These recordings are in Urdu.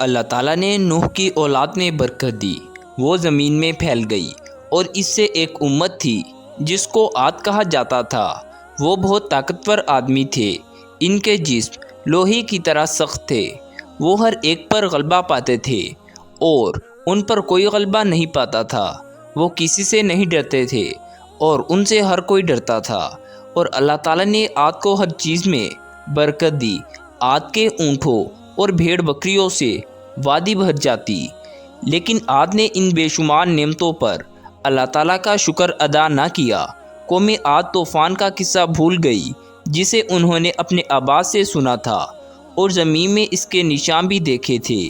اللہ تعالیٰ نے نوح کی اولاد میں برکت دی، وہ زمین میں پھیل گئی، اور اس سے ایک امت تھی جس کو عاد کہا جاتا تھا۔ وہ بہت طاقتور آدمی تھے، ان کے جسم لوہے کی طرح سخت تھے، وہ ہر ایک پر غلبہ پاتے تھے اور ان پر کوئی غلبہ نہیں پاتا تھا۔ وہ کسی سے نہیں ڈرتے تھے اور ان سے ہر کوئی ڈرتا تھا، اور اللہ تعالیٰ نے عاد کو ہر چیز میں برکت دی۔ عاد کے اونٹوں اور بھیڑ بکریوں سے وادی بھر جاتی، لیکن عاد نے ان بے شمار نعمتوں پر اللہ تعالیٰ کا شکر ادا نہ کیا۔ قوم عاد طوفان کا قصہ بھول گئی جسے انہوں نے اپنے آبا سے سنا تھا اور زمین میں اس کے نشان بھی دیکھے تھے۔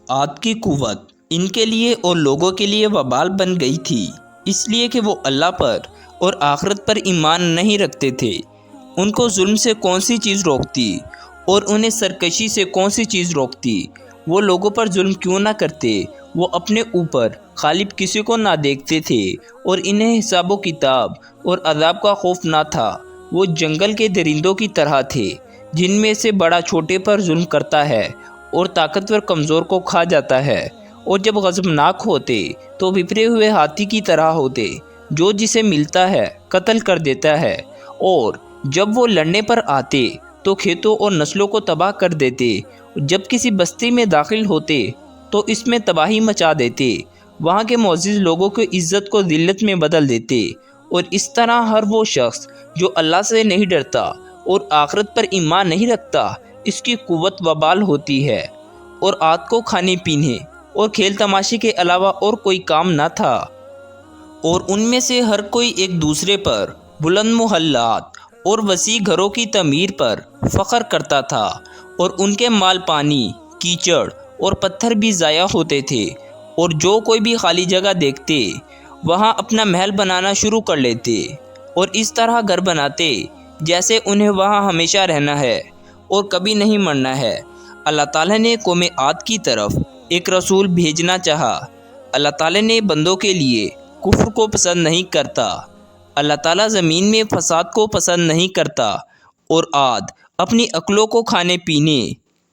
عاد کی قوت ان کے لیے اور لوگوں کے لیے وبال بن گئی تھی، اس لیے کہ وہ اللہ پر اور آخرت پر ایمان نہیں رکھتے تھے۔ ان کو ظلم سے کون سی چیز روکتی اور انہیں سرکشی سے کون سی چیز روکتی؟ وہ لوگوں پر ظلم کیوں نہ کرتے؟ وہ اپنے اوپر غالب کسی کو نہ دیکھتے تھے اور انہیں حساب و کتاب اور عذاب کا خوف نہ تھا۔ وہ جنگل کے درندوں کی طرح تھے، جن میں سے بڑا چھوٹے پر ظلم کرتا ہے اور طاقتور کمزور کو کھا جاتا ہے، اور جب غضبناک ہوتے تو بپھرے ہوئے ہاتھی کی طرح ہوتے، جو جسے ملتا ہے قتل کر دیتا ہے، اور جب وہ لڑنے پر آتے تو کھیتوں اور نسلوں کو تباہ کر دیتے۔ جب کسی بستی میں داخل ہوتے تو اس میں تباہی مچا دیتے، وہاں کے معزز لوگوں کی عزت کو ذلت میں بدل دیتے، اور اس طرح ہر وہ شخص جو اللہ سے نہیں ڈرتا اور آخرت پر ایمان نہیں رکھتا، اس کی قوت وبال ہوتی ہے۔ اور عاد کو کھانے پینے اور کھیل تماشے کے علاوہ اور کوئی کام نہ تھا، اور ان میں سے ہر کوئی ایک دوسرے پر بلند محلات اور وسیع گھروں کی تعمیر پر فخر کرتا تھا، اور ان کے مال پانی، کیچڑ اور پتھر بھی ضائع ہوتے تھے، اور جو کوئی بھی خالی جگہ دیکھتے وہاں اپنا محل بنانا شروع کر لیتے، اور اس طرح گھر بناتے جیسے انہیں وہاں ہمیشہ رہنا ہے اور کبھی نہیں مرنا ہے۔ اللہ تعالیٰ نے قوم عاد کی طرف ایک رسول بھیجنا چاہا۔ اللہ تعالیٰ نے بندوں کے لیے کفر کو پسند نہیں کرتا۔ اللہ تعالیٰ زمین میں فساد کو پسند نہیں کرتا، اور عاد اپنی عقلوں کو کھانے پینے،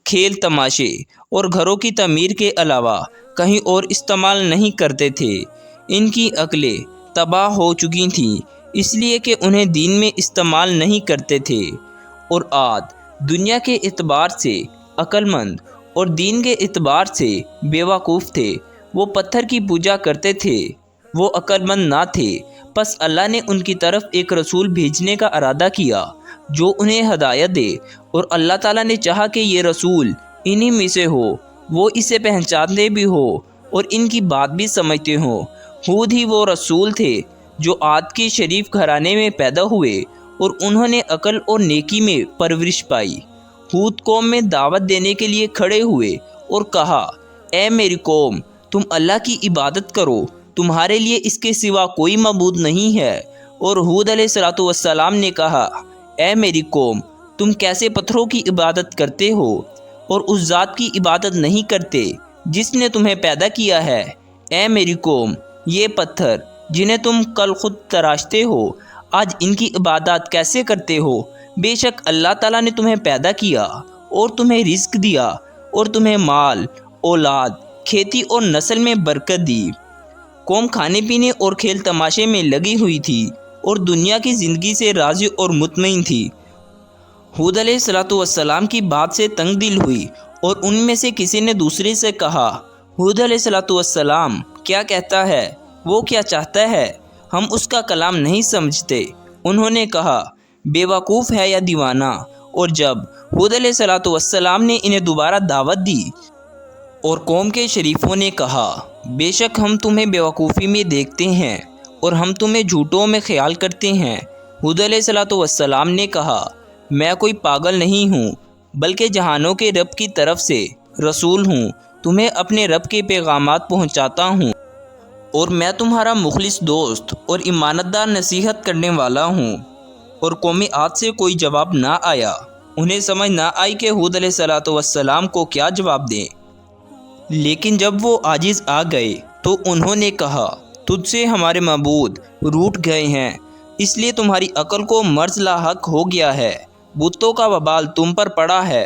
کھیل تماشے اور گھروں کی تعمیر کے علاوہ کہیں اور استعمال نہیں کرتے تھے۔ ان کی عقلیں تباہ ہو چکی تھیں، اس لیے کہ انہیں دین میں استعمال نہیں کرتے تھے، اور عاد دنیا کے اعتبار سے عقل مند اور دین کے اعتبار سے بیوقوف تھے۔ وہ پتھر کی پوجا کرتے تھے، وہ عقل مند نہ تھے۔ پس اللہ نے ان کی طرف ایک رسول بھیجنے کا ارادہ کیا جو انہیں ہدایت دے، اور اللہ تعالیٰ نے چاہا کہ یہ رسول انہی میں سے ہو، وہ اسے پہچانتے بھی ہو اور ان کی بات بھی سمجھتے ہوں۔ ہود ہی وہ رسول تھے جو عاد کے شریف گھرانے میں پیدا ہوئے، اور انہوں نے عقل اور نیکی میں پرورش پائی۔ ہود قوم میں دعوت دینے کے لیے کھڑے ہوئے اور کہا، اے میری قوم، تم اللہ کی عبادت کرو، تمہارے لیے اس کے سوا کوئی معبود نہیں ہے۔ اور ہود علیہ السلام نے کہا، اے میری قوم، تم کیسے پتھروں کی عبادت کرتے ہو اور اس ذات کی عبادت نہیں کرتے جس نے تمہیں پیدا کیا ہے؟ اے میری قوم، یہ پتھر جنہیں تم کل خود تراشتے ہو، آج ان کی عبادت کیسے کرتے ہو؟ بے شک اللہ تعالیٰ نے تمہیں پیدا کیا اور تمہیں رزق دیا، اور تمہیں مال، اولاد، کھیتی اور نسل میں برکت دی۔ قوم کھانے پینے اور کھیل تماشے میں لگی ہوئی تھی اور دنیا کی زندگی سے راضی اور مطمئن تھی۔ ہود علیہ السلام کی بات سے تنگ دل ہوئی، اور ان میں سے کسی نے دوسرے سے کہا، ہود علیہ السلام کیا کہتا ہے؟ وہ کیا چاہتا ہے؟ ہم اس کا کلام نہیں سمجھتے۔ انہوں نے کہا، بے وقوف ہے یا دیوانہ؟ اور جب ہود علیہ السلام نے انہیں دوبارہ دعوت دی اور قوم کے شریفوں نے کہا، بے شک ہم تمہیں بے وقوفی میں دیکھتے ہیں اور ہم تمہیں جھوٹوں میں خیال کرتے ہیں، ہود علیہ السلام نے کہا، میں کوئی پاگل نہیں ہوں، بلکہ جہانوں کے رب کی طرف سے رسول ہوں، تمہیں اپنے رب کے پیغامات پہنچاتا ہوں، اور میں تمہارا مخلص دوست اور ایماندار نصیحت کرنے والا ہوں۔ اور قوم عاد سے کوئی جواب نہ آیا۔ انہیں سمجھ نہ آئی کہ ہود علیہ السلام کو کیا جواب دیں، لیکن جب وہ عاجز آ گئے تو انہوں نے کہا، تجھ سے ہمارے معبود روٹھ گئے ہیں، اس لیے تمہاری عقل کو مرض لاحق ہو گیا ہے، بتوں کا وبال تم پر پڑا ہے،